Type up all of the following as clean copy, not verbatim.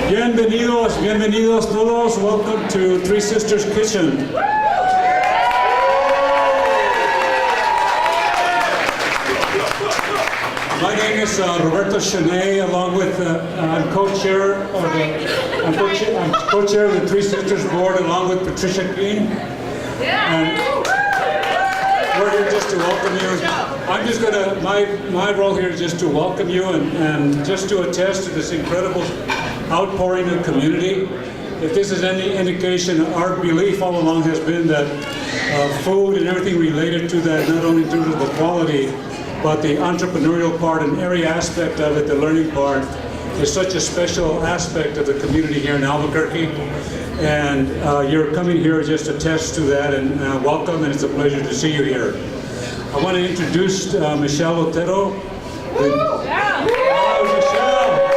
Bienvenidos, bienvenidos todos. Welcome to Three Sisters Kitchen. My name is Roberto Chene, along with I'm co-chair of the Three Sisters Board, along with Patricia Keane. And we're here just to welcome you. I'm just gonna, my role here is just to welcome you and just to attest to this incredible outpouring of the community. If this is any indication, our belief all along has been that food and everything related to that, not only due to the quality, but the entrepreneurial part and every aspect of it, the learning part, is such a special aspect of the community here in Albuquerque. And you're coming here just to attest to that, and welcome, and it's a pleasure to see you here. I want to introduce Michelle Otero. Hello, Michelle.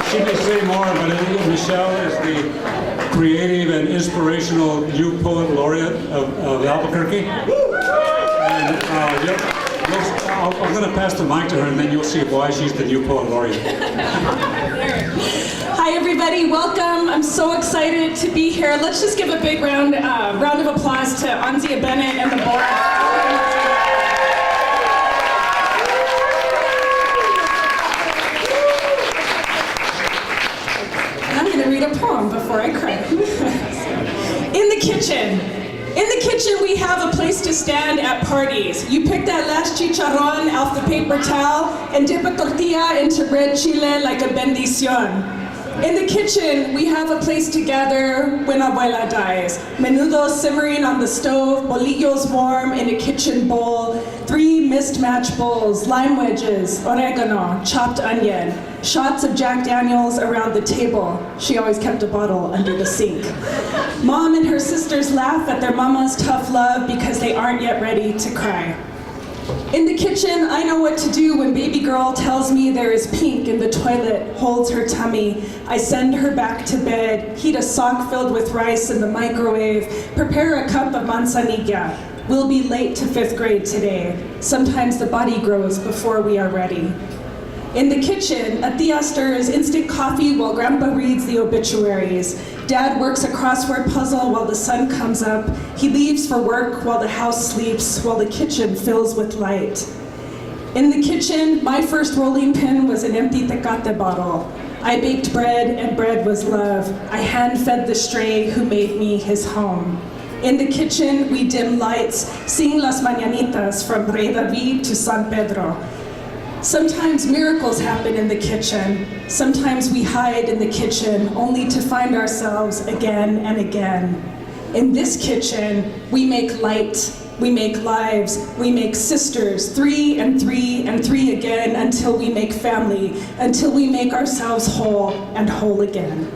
She may say more, but I think Michelle is the creative and inspirational youth poet laureate of Albuquerque. And I'm going to pass the mic to her, and then you'll see why she's the new poet laureate. Hi everybody, welcome. I'm so excited to be here. Let's just give a big round of applause to Anzia, Bennett, and the board. And I'm going to read a poem before I cry. In the kitchen. In the kitchen, we have a place to stand at parties. You pick that last chicharron off the paper towel and dip a tortilla into red chile like a bendición. In the kitchen, we have a place to gather when abuela dies. Menudo simmering on the stove, bolillos warm in a kitchen bowl, 3 mismatched bowls, lime wedges, oregano, chopped onion, shots of Jack Daniels around the table. She always kept a bottle under the sink. Mom and her sisters laugh at their mama's tough love because they aren't yet ready to cry. In the kitchen, I know what to do when baby girl tells me there is pink in the toilet, holds her tummy. I send her back to bed, heat a sock filled with rice in the microwave, prepare a cup of manzanilla. We'll be late to 5th grade today. Sometimes the body grows before we are ready. In the kitchen, a tia stirs instant coffee while Grandpa reads the obituaries. Dad works a crossword puzzle while the sun comes up. He leaves for work while the house sleeps, while the kitchen fills with light. In the kitchen, my first rolling pin was an empty Tecate bottle. I baked bread, and bread was love. I hand-fed the stray who made me his home. In the kitchen, we dim lights, sing Las Mañanitas from Rey David to San Pedro. Sometimes miracles happen in the kitchen. Sometimes we hide in the kitchen only to find ourselves again and again. In this kitchen, we make light, we make lives, we make sisters, 3 and 3 and 3 again until we make family, until we make ourselves whole and whole again.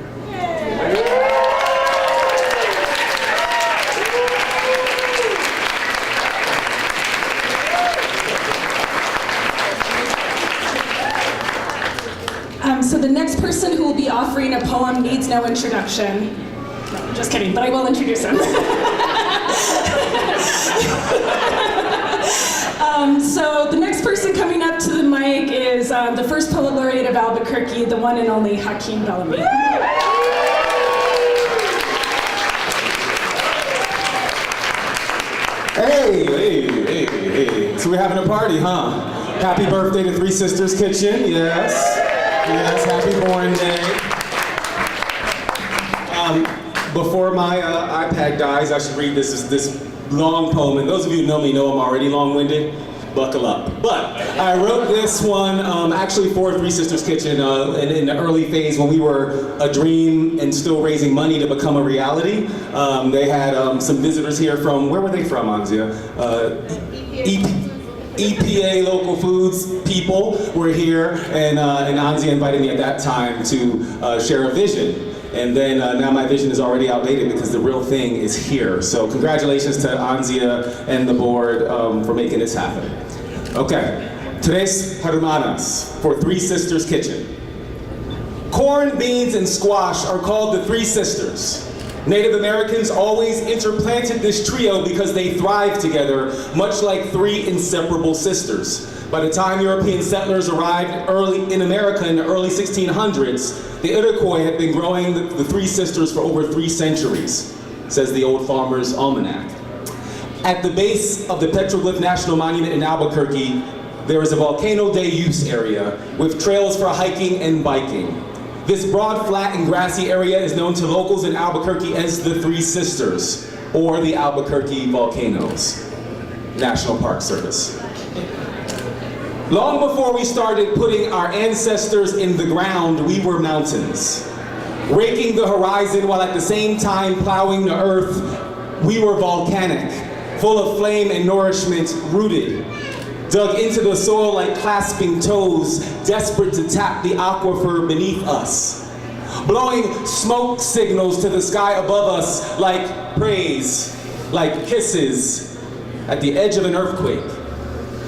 So the next person who will be offering a poem needs no introduction. No, just kidding, but I will introduce him. So the next person coming up to the mic is the first poet laureate of Albuquerque, the one and only Hakim Bellamy. Hey. So we're having a party, huh? Happy birthday to Three Sisters Kitchen, yes. Yes, happy born day. Before my iPad dies, I should read this long poem. And those of you who know me know I'm already long-winded. Buckle up. But I wrote this one actually for Three Sisters Kitchen in the early phase when we were a dream and still raising money to become a reality. They had some visitors here from, where were they from, Anzia? EPA local foods people were here, and Anzia invited me at that time to share a vision. And then now my vision is already outdated because the real thing is here. So congratulations to Anzia and the board for making this happen. Okay, tres hermanas for Three Sisters Kitchen. Corn, beans, and squash are called the Three Sisters. Native Americans always interplanted this trio because they thrive together, much like 3 inseparable sisters. By the time European settlers arrived early in America in the early 1600s, the Iroquois had been growing the Three Sisters for over 3 centuries, says the Old Farmer's Almanac. At the base of the Petroglyph National Monument in Albuquerque, there is a volcano de use area with trails for hiking and biking. This broad, flat, and grassy area is known to locals in Albuquerque as the Three Sisters, or the Albuquerque Volcanoes. National Park Service. Long before we started putting our ancestors in the ground, we were mountains. Raking the horizon while at the same time plowing the earth, we were volcanic, full of flame and nourishment, rooted, dug into the soil like clasping toes, desperate to tap the aquifer beneath us, blowing smoke signals to the sky above us like praise, like kisses at the edge of an earthquake.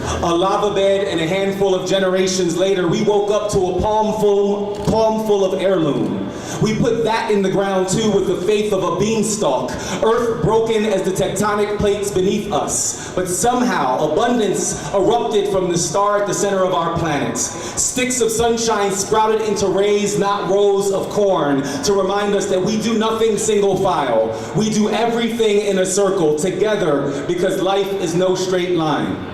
A lava bed and a handful of generations later, we woke up to a palm full of heirloom. We put that in the ground too with the faith of a beanstalk, earth broken as the tectonic plates beneath us. But somehow, abundance erupted from the star at the center of our planet. Sticks of sunshine sprouted into rays, not rows of corn, to remind us that we do nothing single file. We do everything in a circle, together, because life is no straight line.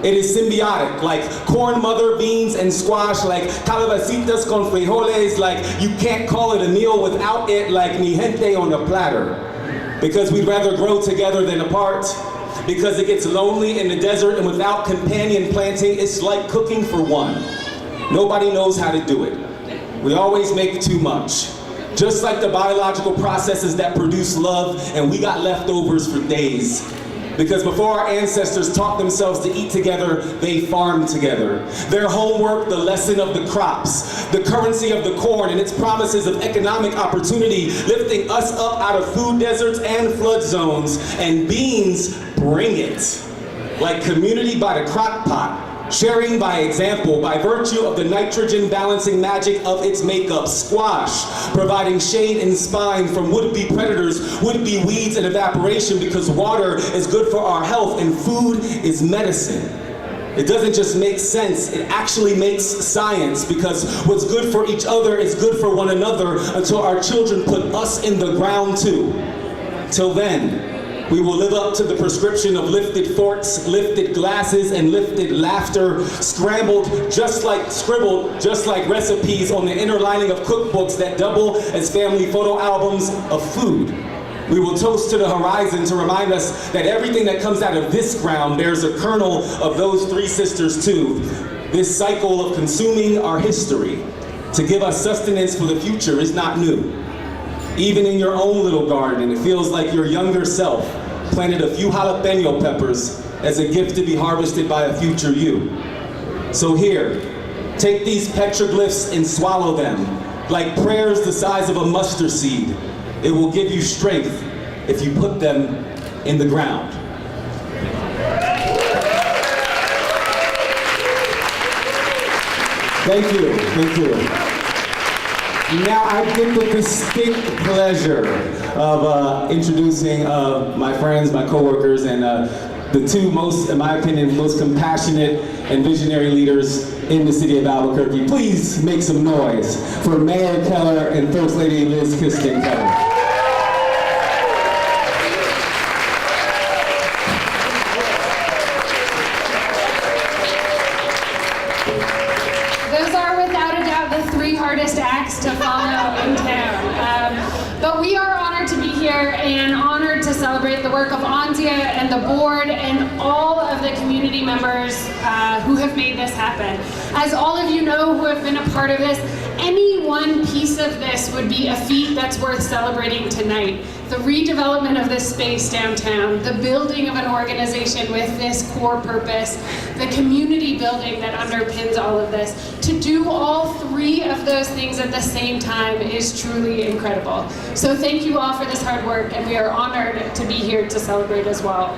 It is symbiotic, like corn, mother, beans, and squash, like calabacitas con frijoles, like you can't call it a meal without it, like mi gente on a platter. Because we'd rather grow together than apart, because it gets lonely in the desert, and without companion planting, it's like cooking for one. Nobody knows how to do it. We always make too much. Just like the biological processes that produce love, and we got leftovers for days. Because before our ancestors taught themselves to eat together, they farmed together. Their homework, the lesson of the crops, the currency of the corn, and its promises of economic opportunity, lifting us up out of food deserts and flood zones. And beans bring it. Like community by the crock pot. Sharing by example, by virtue of the nitrogen balancing magic of its makeup. Squash, providing shade and spine from would-be predators, would-be weeds and evaporation, because water is good for our health and food is medicine. It doesn't just make sense, it actually makes science, because what's good for each other is good for one another until our children put us in the ground too. Till then, we will live up to the prescription of lifted forks, lifted glasses, and lifted laughter, scribbled just like recipes on the inner lining of cookbooks that double as family photo albums of food. We will toast to the horizon to remind us that everything that comes out of this ground bears a kernel of those Three Sisters too. This cycle of consuming our history to give us sustenance for the future is not new. Even in your own little garden, it feels like your younger self planted a few jalapeno peppers as a gift to be harvested by a future you. So here, take these petroglyphs and swallow them, like prayers the size of a mustard seed. It will give you strength if you put them in the ground. Thank you, thank you. Now I get the distinct pleasure of introducing my friends, my coworkers, and the two most, in my opinion, most compassionate and visionary leaders in the city of Albuquerque. Please make some noise for Mayor Keller and First Lady Liz Kistin Keller. Hardest acts to follow in town. But we are honored to be here and honored to celebrate the work of Anzia and the board and all of the community members who have made this happen. As all of you know who have been a part of this, any one piece of this would be a feat that's worth celebrating tonight. The redevelopment of this space downtown, the building of an organization with this core purpose, the community building that underpins all of this. To do all three of those things at the same time is truly incredible. So thank you all for this hard work, and we are honored to be here to celebrate as well.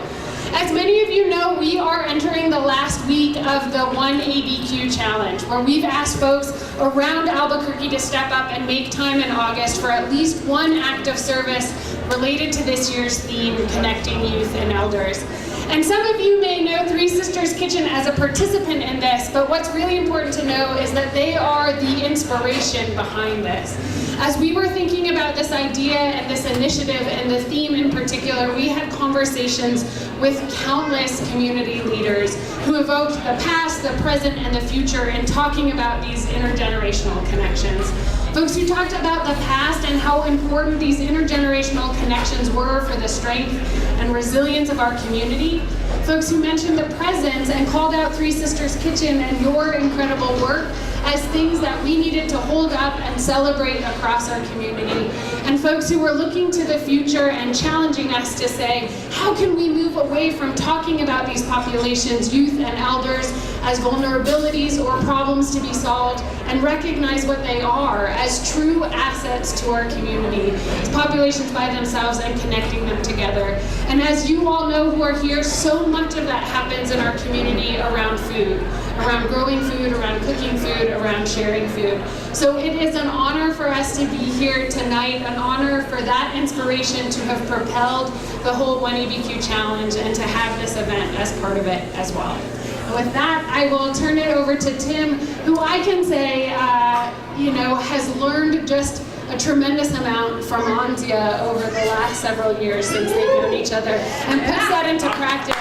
As many of you know, we are entering the last week of the One ABQ challenge, where we've asked folks around Albuquerque to step up and make time in August for at least one act of service related to this year's theme, connecting youth and elders. And some of you may know Three Sisters Kitchen as a participant in this, but what's really important to know is that they are the inspiration behind this. As we were thinking about this idea and this initiative and the theme in particular, we had conversations with countless community leaders who evoked the past, the present, and the future in talking about these intergenerational connections. Folks who talked about the past and how important these intergenerational connections were for the strength and resilience of our community. Folks who mentioned the present and called out Three Sisters Kitchen and your incredible work as things that we needed to hold up and celebrate across our community. And folks who were looking to the future and challenging us to say, how can we move away from talking about these populations, youth and elders, as vulnerabilities or problems to be solved, and recognize what they are as true assets to our community, as populations by themselves and connecting them together. And as you all know who are here, so much of that happens in our community around food, around growing food, around cooking food, around sharing food. So it is an honor for us to be here tonight, an honor for that inspiration to have propelled the whole One ABQ challenge and to have this event as part of it as well. And with that, I will turn it over to Tim, who I can say, has learned just a tremendous amount from Anzia over the last several years since they've known each other, and puts that into practice.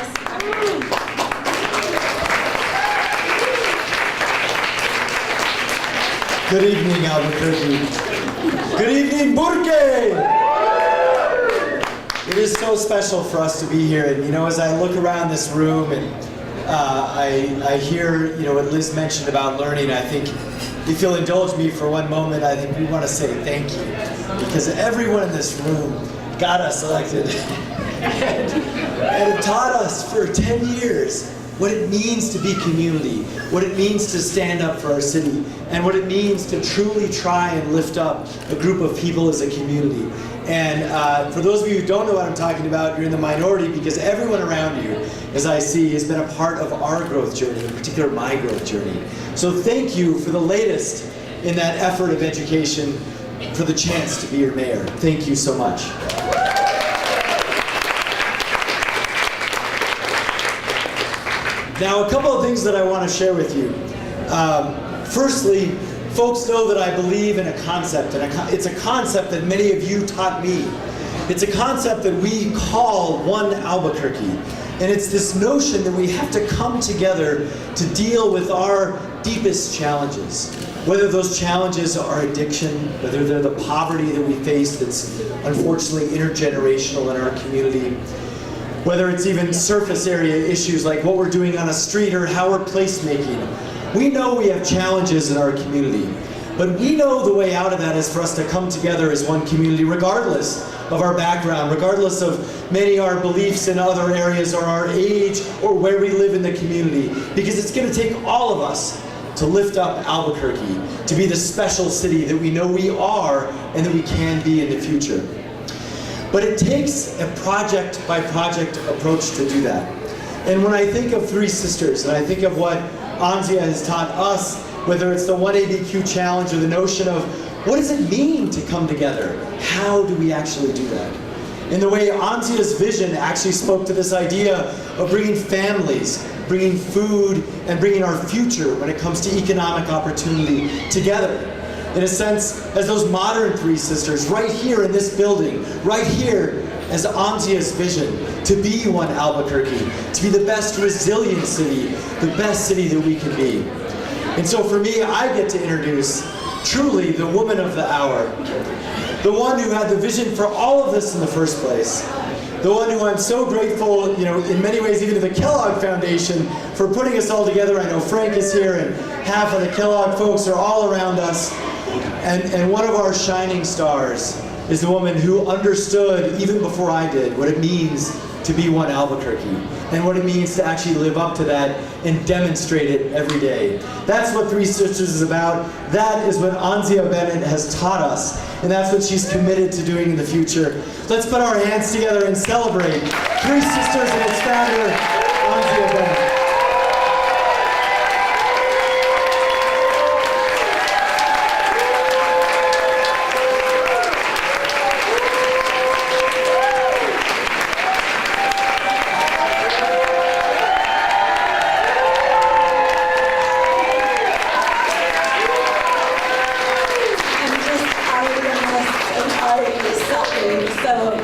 Good evening, Albuquerque. Good evening, Burke! It is so special for us to be here, and as I look around this room and I hear what Liz mentioned about learning, I think if you'll indulge me for one moment, I think we want to say thank you, because everyone in this room got us elected and taught us for 10 years what it means to be community, what it means to stand up for our city, and what it means to truly try and lift up a group of people as a community. And for those of you who don't know what I'm talking about, you're in the minority, because everyone around you, as I see, has been a part of our growth journey, in particular my growth journey. So thank you for the latest in that effort of education, for the chance to be your mayor. Thank you so much. Now, a couple of things that I want to share with you. Firstly, folks know that I believe in a concept, and it's a concept that many of you taught me. It's a concept that we call One Albuquerque. And it's this notion that we have to come together to deal with our deepest challenges. Whether those challenges are addiction, whether they're the poverty that we face that's unfortunately intergenerational in our community, whether it's even surface area issues like what we're doing on a street or how we're placemaking. We know we have challenges in our community, but we know the way out of that is for us to come together as one community, regardless of our background, regardless of many our beliefs in other areas or our age or where we live in the community, because it's going to take all of us to lift up Albuquerque, to be the special city that we know we are and that we can be in the future. But it takes a project-by-project approach to do that. And when I think of Three Sisters, and I think of what Anzia has taught us, whether it's the One ABQ challenge or the notion of what does it mean to come together? How do we actually do that? In the way Anzia's vision actually spoke to this idea of bringing families, bringing food, and bringing our future when it comes to economic opportunity together. In a sense, as those modern Three Sisters, right here in this building, right here as Anzia's vision, to be One Albuquerque, to be the best resilient city, the best city that we can be. And so for me, I get to introduce truly the woman of the hour, the one who had the vision for all of this in the first place, the one who I'm so grateful, in many ways, even to the Kellogg Foundation for putting us all together. I know Frank is here, and half of the Kellogg folks are all around us. And one of our shining stars is the woman who understood, even before I did, what it means to be One Albuquerque, and what it means to actually live up to that and demonstrate it every day. That's what Three Sisters is about. That is what Anzia Bennett has taught us, and that's what she's committed to doing in the future. Let's put our hands together and celebrate Three Sisters and its founder, Anzia Bennett.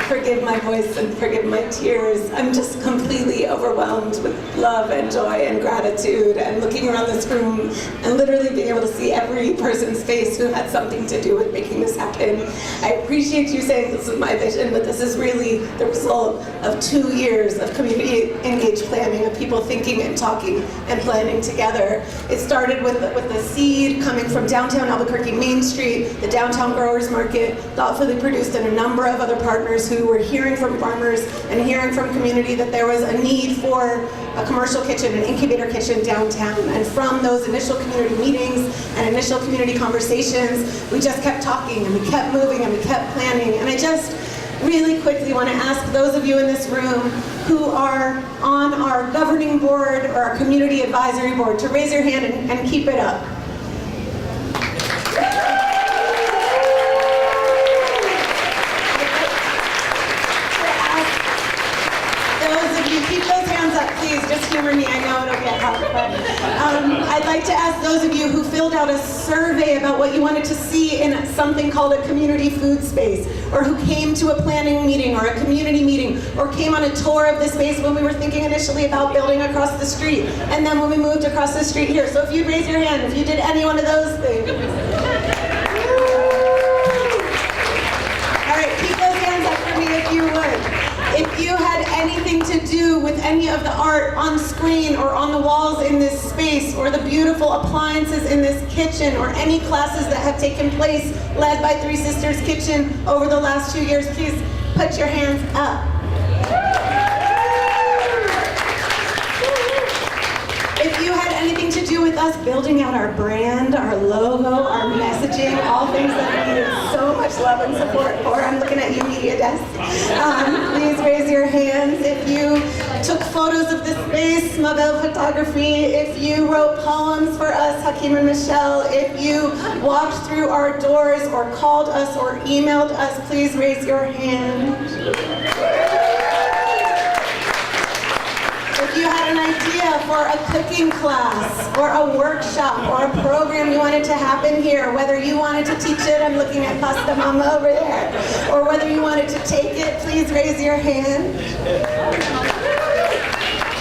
Forgive my voice and forgive my tears. I'm just completely overwhelmed with love and joy and gratitude, and looking around this room and literally being able to see every person's face who had something to do with making this happen. I appreciate you saying this is my vision, but this is really the result of 2 years of community engaged planning, of people thinking and talking and planning together. It started with the seed coming from downtown Albuquerque Main Street, the downtown growers market, thoughtfully produced, and a number of other partners who were hearing from farmers and hearing from community that there was a need for a commercial kitchen, an incubator kitchen downtown. And from those initial community meetings and initial community conversations, we just kept talking and we kept moving and we kept planning. And I just really quickly want to ask those of you in this room who are on our governing board or our community advisory board to raise your hand and keep it up. Keep those hands up, please. Just humor me. I know it'll get hard. But I'd like to ask those of you who filled out a survey about what you wanted to see in something called a community food space, or who came to a planning meeting or a community meeting, or came on a tour of the space when we were thinking initially about building across the street, and then when we moved across the street here. So if you'd raise your hand if you did any one of those things. All right, keep those hands up for me if you would. If you had anything to do with any of the art on screen or on the walls in this space, or the beautiful appliances in this kitchen, or any classes that have taken place led by Three Sisters Kitchen over the last 2 years, please put your hands up. If you had anything to do with us building out our brand, our logo, our messaging, all things that we needed so much love and support for, I'm looking at you, media desk. Please raise your hands. If you took photos of this space, mobile photography, if you wrote poems for us, Hakim and Michelle, if you walked through our doors or called us or emailed us, please raise your hand. If you had an idea for a cooking class or a workshop or a program you wanted to happen here, whether you wanted to teach it, I'm looking at Pasta Mama over there, or whether you wanted to take it, please raise your hand.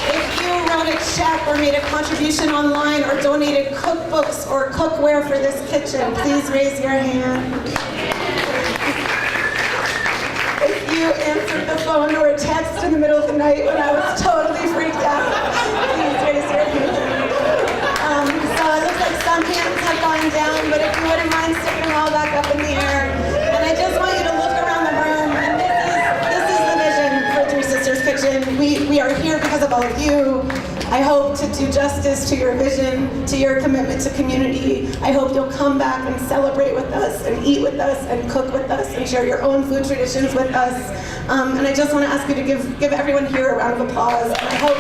If you wrote a check or made a contribution online or donated cookbooks or cookware for this kitchen, please raise your hand. You answered the phone or a text in the middle of the night when I was totally freaked out, please raise your hand. So it looks like some hands have gone down, but if you wouldn't mind sticking them all back up in the air. And I just want you to look around the room, and this is the vision for Three Sisters Kitchen. We are here because of all of you. I hope to do justice to your vision, to your commitment to community. I hope you'll come back and celebrate with us and eat with us and cook with us and share your own food traditions with us. And I just want to ask you to give everyone here a round of applause. And I hope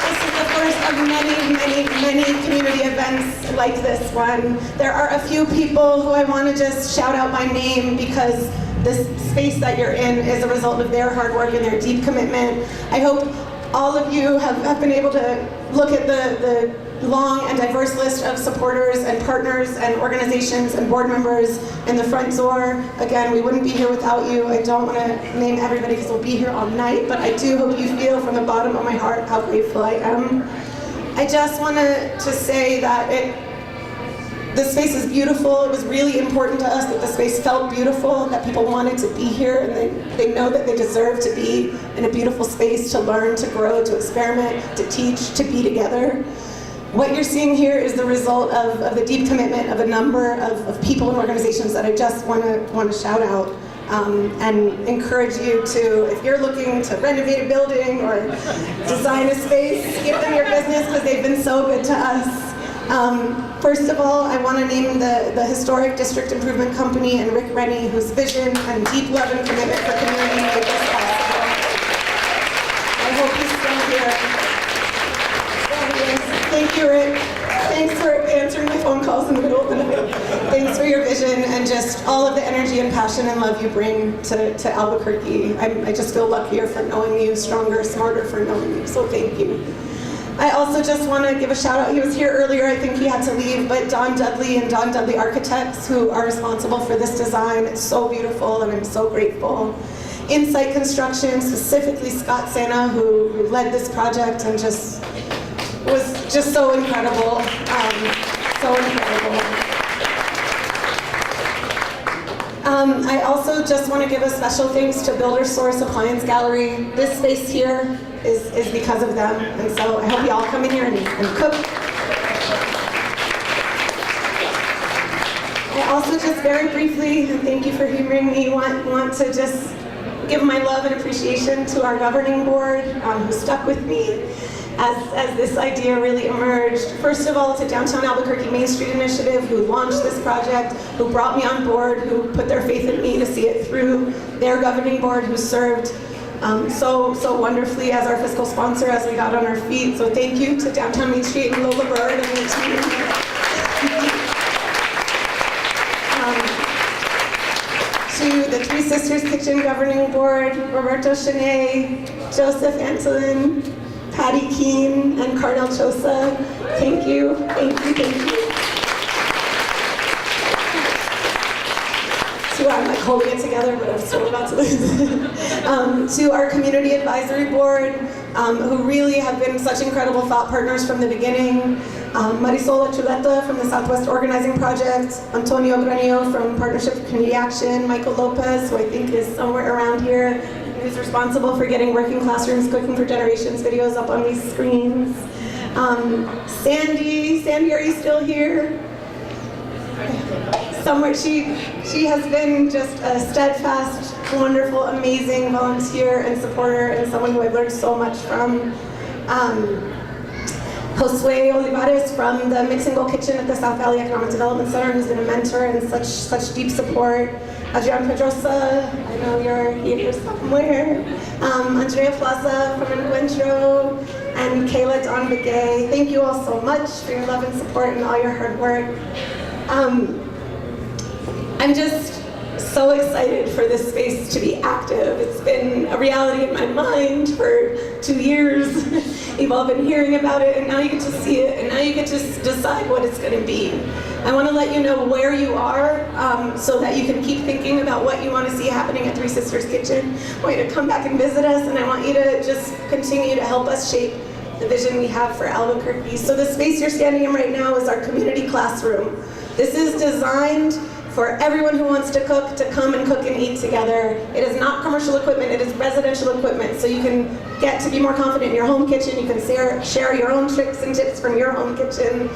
this is the first of many community events like this one. There are a few people who I want to just shout out by name, because this space that you're in is a result of their hard work and their deep commitment. I hope all of you have been able to look at the long and diverse list of supporters and partners and organizations and board members in the front door. Again, we wouldn't be here without you. I don't want to name everybody because we'll be here all night, but I do hope you feel from the bottom of my heart how grateful I am. I just want to say that this space is beautiful. It was really important to us that the space felt beautiful, that people wanted to be here, and they know that they deserve to be in a beautiful space to learn, to grow, to experiment, to teach, to be together. What you're seeing here is the result of the deep commitment of a number of people and organizations that I just want to shout out and encourage you to, if you're looking to renovate a building or design a space, give them your business because they've been so good to us. First of all, I want to name the Historic District Improvement Company and Rick Rennie, whose vision and deep love and commitment for community made this possible. I hope he's still here. Thank you, Rick. Thanks for answering my phone calls in the middle of the night. Thanks for your vision and just all of the energy and passion and love you bring to Albuquerque. I just feel luckier for knowing you, stronger, smarter for knowing you, so thank you. I also just want to give a shout out. He was here earlier, I think he had to leave, but Don Dudley and Don Dudley Architects, who are responsible for this design. It's so beautiful and I'm so grateful. Insight Construction, specifically Scott Sena, who led this project and just was just so incredible, so incredible. I also just want to give a special thanks to Builder Source Appliance Gallery. This space here is because of them, and so I hope you all come in here and cook. I also just very briefly, and thank you for hearing me, want to just give my love and appreciation to our governing board who stuck with me as this idea really emerged. First of all, to Downtown Albuquerque Main Street Initiative, who launched this project, who brought me on board, who put their faith in me to see it through, their governing board, who served so wonderfully as our fiscal sponsor as we got on our feet. So thank you to Downtown Main Street and Lola Bird and the team. To the Three Sisters Kitchen Governing Board, Roberto, Chene, Joseph Antolin, Patty Keane, and Cardell Chosa. Thank you, thank you, thank you. I'm like holding it together, but I'm still about to lose it. To our Community Advisory Board, who really have been such incredible thought partners from the beginning. Marisol Chuleta from the Southwest Organizing Project, Antonio Granillo from Partnership for Community Action, Michael Lopez, who I think is somewhere around here, who's responsible for getting Working Classrooms Cooking for Generations videos up on these screens. Sandy, are you still here? Somewhere she has been just a steadfast, wonderful, amazing volunteer and supporter, and someone who I've learned so much from. Josue Olivares from the Mix and Go Kitchen at the South Valley Economic Development Center, who's been a mentor and such deep support. Adrian Pedrosa, I know you're here somewhere. Andrea Plaza from Encuentro, and Kayla Don Begay. Thank you all so much for your love and support and all your hard work. I'm just so excited for this space to be active. It's been a reality in my mind for 2 years. You've all been hearing about it, and now you get to see it, and now you get to decide what it's going to be. I want to let you know where you are so that you can keep thinking about what you want to see happening at Three Sisters Kitchen. I want you to come back and visit us, and I want you to just continue to help us shape the vision we have for Albuquerque. So the space you're standing in right now is our community classroom. This is designed for everyone who wants to cook to come and cook and eat together. It is not commercial equipment, it is residential equipment, so you can get to be more confident in your home kitchen. You can share your own tricks and tips from your home kitchen.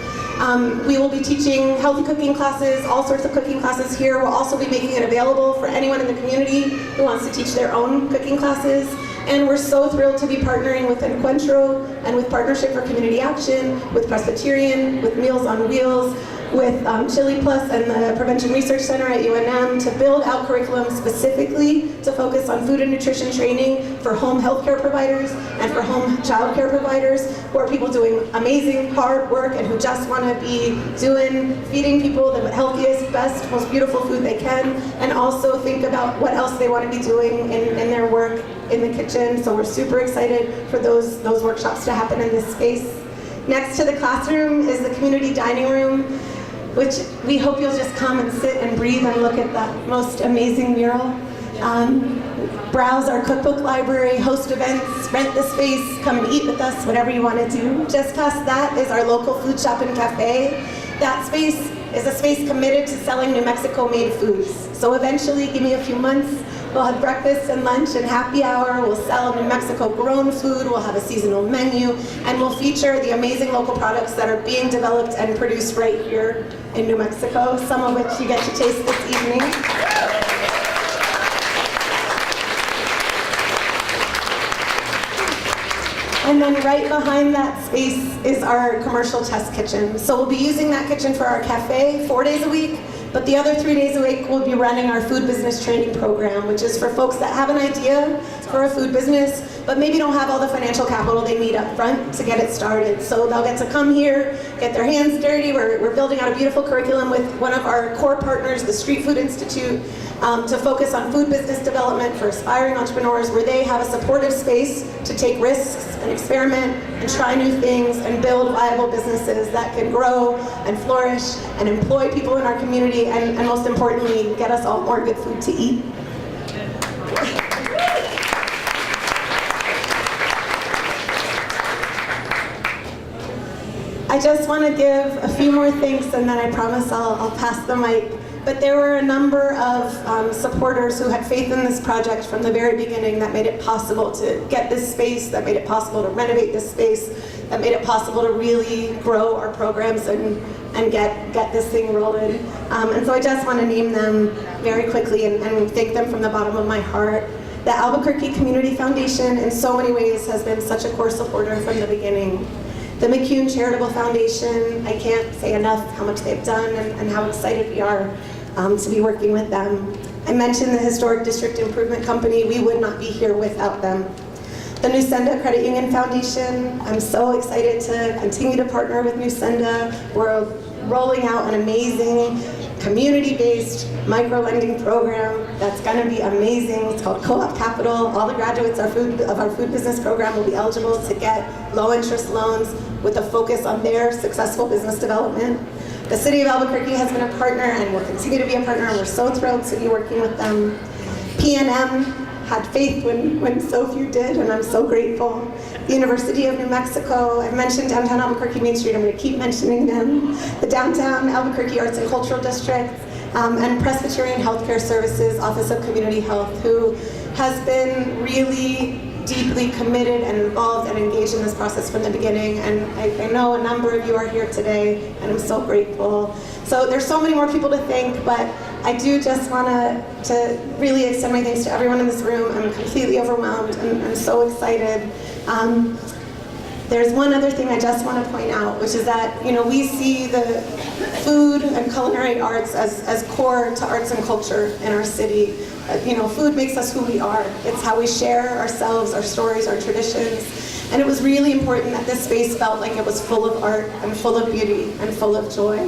We will be teaching healthy cooking classes, all sorts of cooking classes here. We'll also be making it available for anyone in the community who wants to teach their own cooking classes. And we're so thrilled to be partnering with Encuentro and with Partnership for Community Action, with Presbyterian, with Meals on Wheels, with Chili Plus and the Prevention Research Center at UNM to build out curriculum specifically to focus on food and nutrition training for home healthcare providers and for home child care providers, who are people doing amazing hard work and who just want to be feeding people the healthiest, best, most beautiful food they can, and also think about what else they want to be doing in their work in the kitchen. So we're super excited for those workshops to happen in this space. Next to the classroom is the community dining room, which we hope you'll just come and sit and breathe and look at that most amazing mural. Browse our cookbook library, host events, rent the space, come and eat with us, whatever you want to do. Just past that is our local food shop and cafe. That space is a space committed to selling New Mexico-made foods. So eventually, give me a few months, We'll have breakfast and lunch and happy hour. We'll sell New Mexico grown food. We'll have a seasonal menu. And we'll feature the amazing local products that are being developed and produced right here in New Mexico, some of which you get to taste this evening. And then right behind that space is our commercial test kitchen. So we'll be using that kitchen for our cafe 4 days a week, but the other 3 days a week we'll be running our food business training program, which is for folks that have an idea for a food business, but maybe don't have all the financial capital they need up front to get it started. So they'll get to come here, get their hands dirty. We're building out a beautiful curriculum with one of our core partners, the Street Food Institute, to focus on food business development for aspiring entrepreneurs, where they have a supportive space to take risks and experiment and try new things and build viable businesses that can grow and flourish and employ people in our community and most importantly, get us all more good food to eat. I just want to give a few more thanks and then I promise I'll pass the mic. But there were a number of supporters who had faith in this project from the very beginning that made it possible to get this space, that made it possible to renovate this space, that made it possible to really grow our programs and get this thing rolling. And so I just want to name them very quickly and thank them from the bottom of my heart. The Albuquerque Community Foundation in so many ways has been such a core supporter from the beginning. The McCune Charitable Foundation, I can't say enough how much they've done and how excited we are to be working with them. I mentioned the Historic District Improvement Company. We would not be here without them. The New Senda Credit Union Foundation, I'm so excited to continue to partner with New Senda. We're rolling out an amazing community-based micro-lending program that's going to be amazing. It's called Co-op Capital. All the graduates of our food business program will be eligible to get low-interest loans with a focus on their successful business development. The City of Albuquerque has been a partner and will continue to be a partner, and we're so thrilled to be working with them. PNM had faith when so few did, and I'm so grateful. The University of New Mexico, I've mentioned downtown Albuquerque Main Street, I'm going to keep mentioning them. The Downtown Albuquerque Arts and Cultural District, and Presbyterian Healthcare Services Office of Community Health, who has been really deeply committed and involved and engaged in this process from the beginning. And I know a number of you are here today, and I'm so grateful. So there's so many more people to thank, but I do just want to really extend my thanks to everyone in this room. I'm completely overwhelmed and I'm so excited. There's one other thing I just want to point out, which is that, you know, we see the food and culinary arts as core to arts and culture in our city. You know, food makes us who we are. It's how we share ourselves, our stories, our traditions. And it was really important that this space felt like it was full of art and full of beauty and full of joy.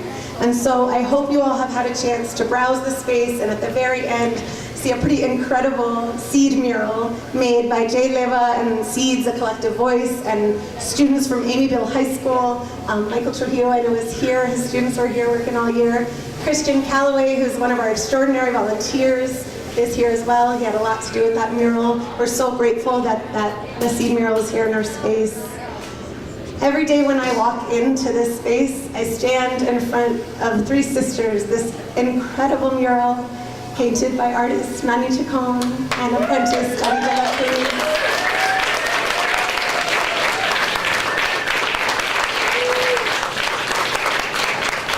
And so I hope you all have had a chance to browse the space and at the very end see a pretty incredible seed mural made by Jay Leva and Seeds, a collective voice, and students from Amyville High School. Michael Trujillo, I know, is here. His students are here working all year. Christian Calloway, who's one of our extraordinary volunteers, is here as well. He had a lot to do with that mural. We're so grateful that the seed mural is here in our space. Every day when I walk into this space, I stand in front of three sisters, this incredible mural painted by artist Nani Chacon and apprentice Chene.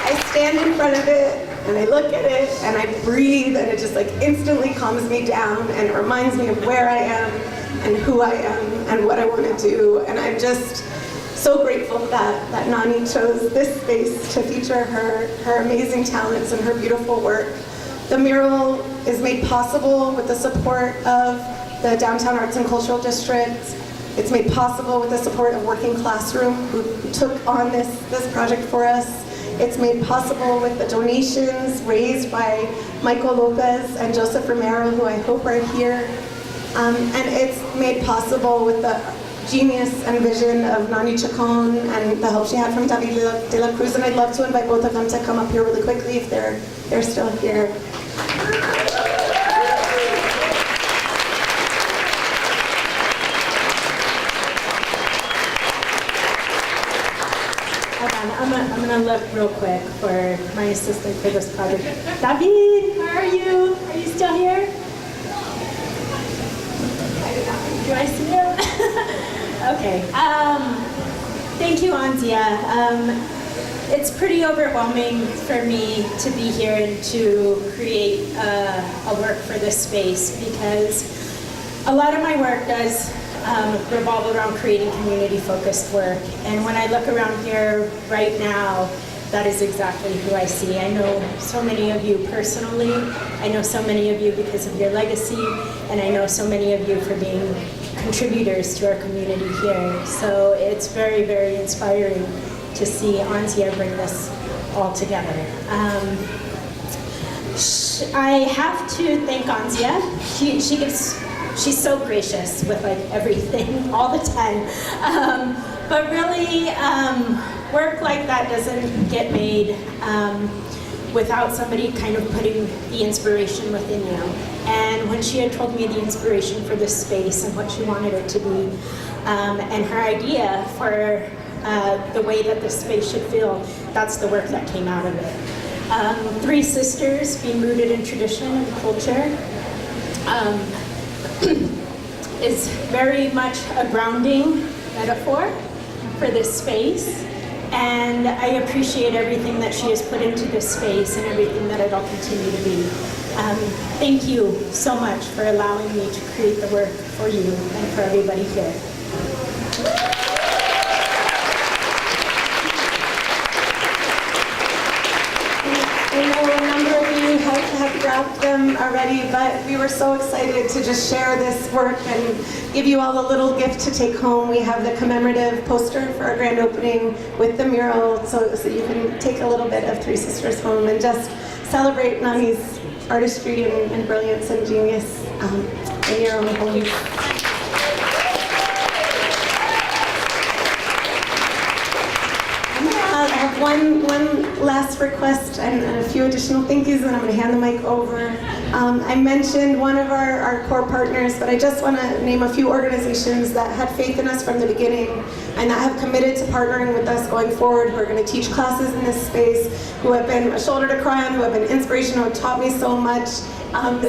I stand in front of it and I look at it and I breathe and it just like instantly calms me down and it reminds me of where I am and who I am and what I want to do. And I'm just so grateful that Nani chose this space to feature her amazing talents and her beautiful work. The mural is made possible with the support of the Downtown Arts and Cultural District. It's made possible with the support of Working Classroom, who took on this project for us. It's made possible with the donations raised by Michael Lopez and Joseph Romero, who I hope are here. And it's made possible with the genius and vision of Nani Chacon and the help she had from David de la Cruz. And I'd love to invite both of them to come up here really quickly if they're still here. I'm gonna look real quick for my assistant for this project. David, where are you? Are you still here? Do I see him? Okay. Thank you, Anzia. It's pretty overwhelming for me to be here and to create a work for this space because a lot of my work does revolve around creating community-focused work. And when I look around here right now, that is exactly who I see. I know so many of you personally. I know so many of you because of your legacy, and I know so many of you for being contributors to our community here. So it's very, very inspiring to see Anzia bring this all together. I have to thank Anzia. She's so gracious with like everything all the time. But really, work like that doesn't get made without somebody kind of putting the inspiration within you. And when she had told me the inspiration for this space and what she wanted it to be, and her idea for the way that this space should feel, that's the work that came out of it. Three sisters, being rooted in tradition and culture, is very much a grounding metaphor for this space. And I appreciate everything that she has put into this space and everything that it'll continue to be. Thank you so much for allowing me to create the work for you and for everybody here. I know a number of you have grabbed them already, but we were so excited to just share this work and give you all a little gift to take home. We have the commemorative poster for our grand opening with the mural, so you can take a little bit of Three Sisters home and just celebrate Nani's artistry and brilliance and genius in your own homes. I have one last request and a few additional thank yous, and I'm going to hand the mic over. I mentioned one of our core partners, but I just want to name a few organizations that had faith in us from the beginning and that have committed to partnering with us going forward, who are going to teach classes in this space, who have been a shoulder to cry on, who have been inspirational, who have taught me so much.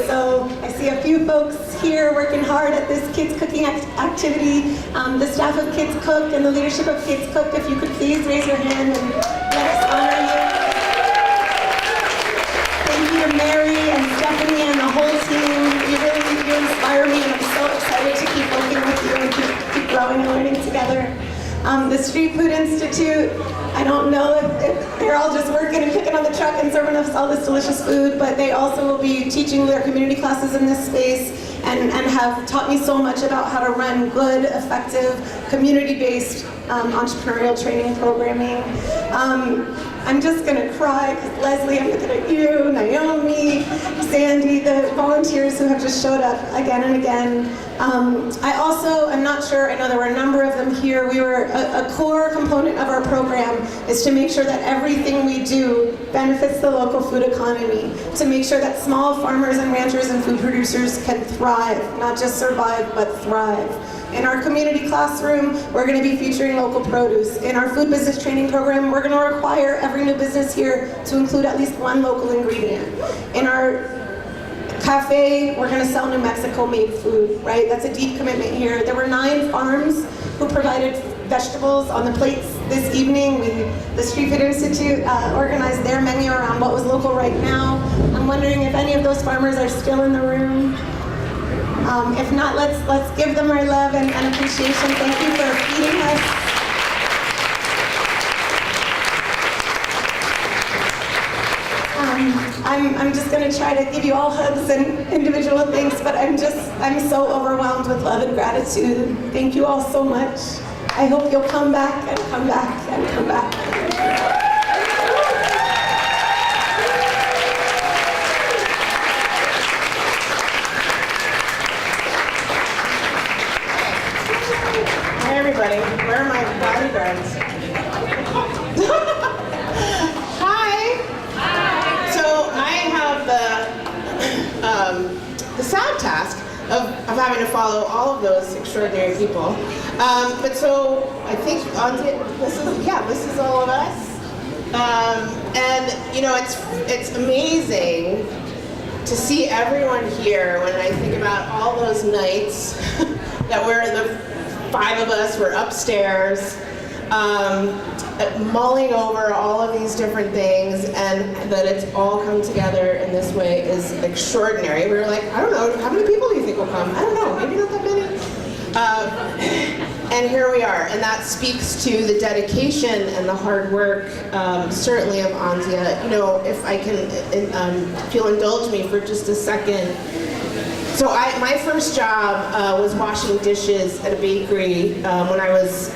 So I see a few folks here working hard at this kids cooking activity. The staff of Kids Cook and the leadership of Kids Cook, if you could please raise your hand and let us honor you. Thank you to Mary and Stephanie and the whole team. You inspire me, and I'm so excited to keep working with you and keep growing and learning together. The Street Food Institute, I don't know if they're all just working and cooking on the truck and serving us all this delicious food, but they also will be teaching their community classes in this space and have taught me so much about how to run good, effective, community-based entrepreneurial training programming. I'm just gonna cry because Leslie, I'm looking at you, Naomi, Sandy, the volunteers who have just showed up again and again. I also, I'm not sure, I know there were a number of them here. We were, a core component of our program is to make sure that everything we do benefits the local food economy, to make sure that small farmers and ranchers and food producers can thrive, not just survive, but thrive. In our community classroom, we're going to be featuring local produce. In our food business training program, we're going to require every new business here to include at least one local ingredient. In our cafe, we're going to sell New Mexico-made food, right? That's a deep commitment here. There were 9 farms who provided vegetables on the plates this evening. The Street Food Institute organized their menu around what was local right now. I'm wondering if any of those farmers are still in the room. If not, let's give them our love and appreciation. Thank you for feeding us. I'm just going to try to give you all hugs and individual thanks, but I'm so overwhelmed with love and gratitude. Thank you all so much. I hope you'll come back and come back and come back. Everybody, where are my bodyguards? Hi. Hi. So I have the sad task of having to follow all of those extraordinary people. But so I think this is all of us. And you know, it's amazing to see everyone here when I think about all those nights that the 5 of us were upstairs, mulling over all of these different things, and that it's all come together in this way is extraordinary. We were like, I don't know, how many people do you think will come? I don't know, maybe not that many. And here we are, and that speaks to the dedication and the hard work, certainly of Anzia. You know, if I can, if you'll indulge me for just a second. So my first job was washing dishes at a bakery when I was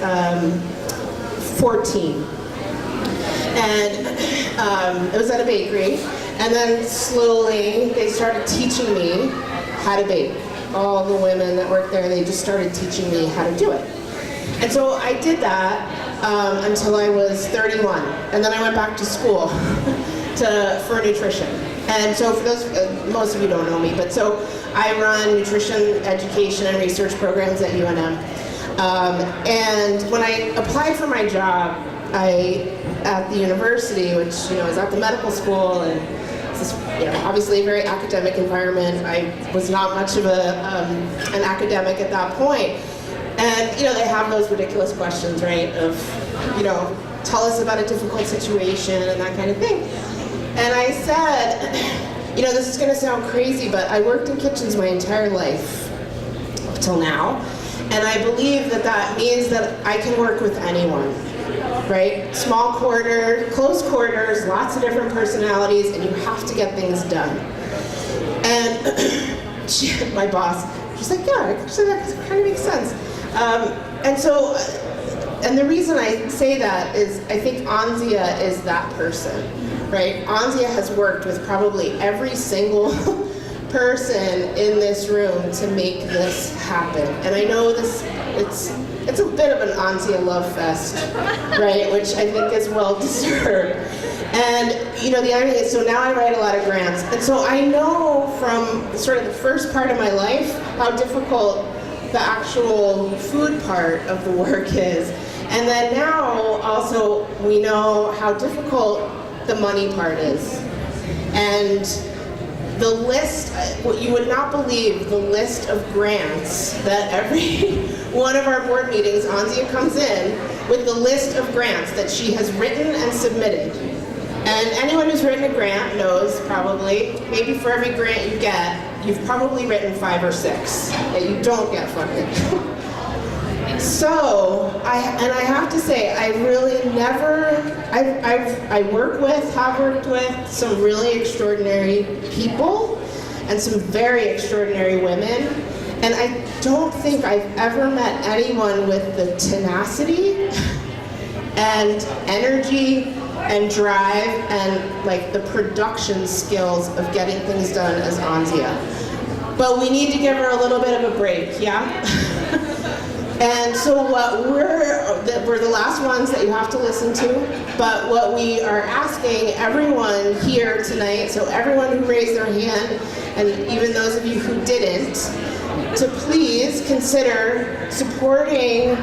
14. And it was at a bakery, and then slowly they started teaching me how to bake. All the women that worked there, they just started teaching me how to do it. And so I did that until I was 31, and then I went back to school for nutrition. And so for those, most of you don't know me, but so I run nutrition education and research programs at UNM. And when I applied for my job, at the university, which is at the medical school, and it's obviously a very academic environment. I was not much of an academic at that point. And they have those ridiculous questions, right? Of, tell us about a difficult situation and that kind of thing. And I said, this is going to sound crazy, but I worked in kitchens my entire life up till now, and I believe that means that I can work with anyone, right? Small quarter, close quarters, lots of different personalities, and you have to get things done. And my boss, she's like, yeah, actually that kind of makes sense. And the reason I say that is I think Anzia is that person, right? Anzia has worked with probably every single person in this room to make this happen. And I know it's a bit of an Anzia love fest, right? Which I think is well deserved. And the irony is, so now I write a lot of grants. And so I know from sort of the first part of my life how difficult the actual food part of the work is. And then now also we know how difficult the money part is. And the list, what you would not believe, the list of grants that every one of our board meetings, Anzia comes in with the list of grants that she has written and submitted. And anyone who's written a grant knows probably, maybe for every grant you get, you've probably written 5 or 6 that you don't get funded. So, I have to say, I really have worked with some really extraordinary people and some very extraordinary women, and I don't think I've ever met anyone with the tenacity and energy and drive and the production skills of getting things done as Anzia. But we need to give her a little bit of a break, yeah? And so we're the last ones that you have to listen to, but what we are asking everyone here tonight, so everyone who raised their hand, and even those of you who didn't, to please consider supporting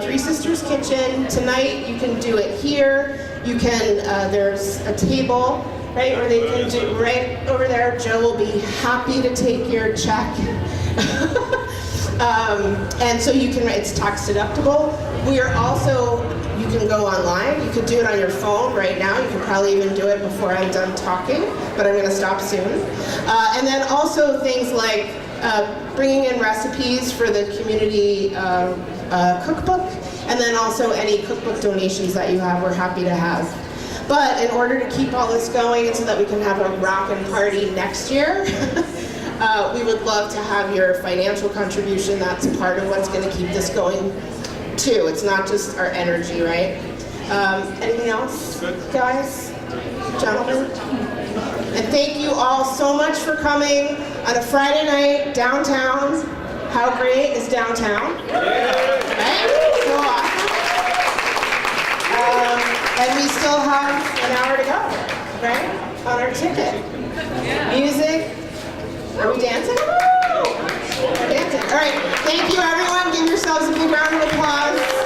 Three Sisters Kitchen. Tonight you can do it here. You can, there's a table, right, or they can do right over there. Joe will be happy to take your check. And so you can, it's tax deductible. We are also, you can go online. You could do it on your phone right now. You can probably even do it before I'm done talking, but I'm going to stop soon. And then also things like bringing in recipes for the community cookbook, and then also any cookbook donations that you have, we're happy to have. But in order to keep all this going and so that we can have a rockin' party next year, we would love to have your financial contribution. That's part of what's going to keep this going too. It's not just our energy, right? Anything else, guys, gentlemen? And thank you all so much for coming on a Friday night downtown. How great is downtown? Right? So awesome. And we still have an hour to go, right? On our ticket. Music. Are we dancing? We're dancing. All right. Thank you, everyone. Give yourselves a big round of applause.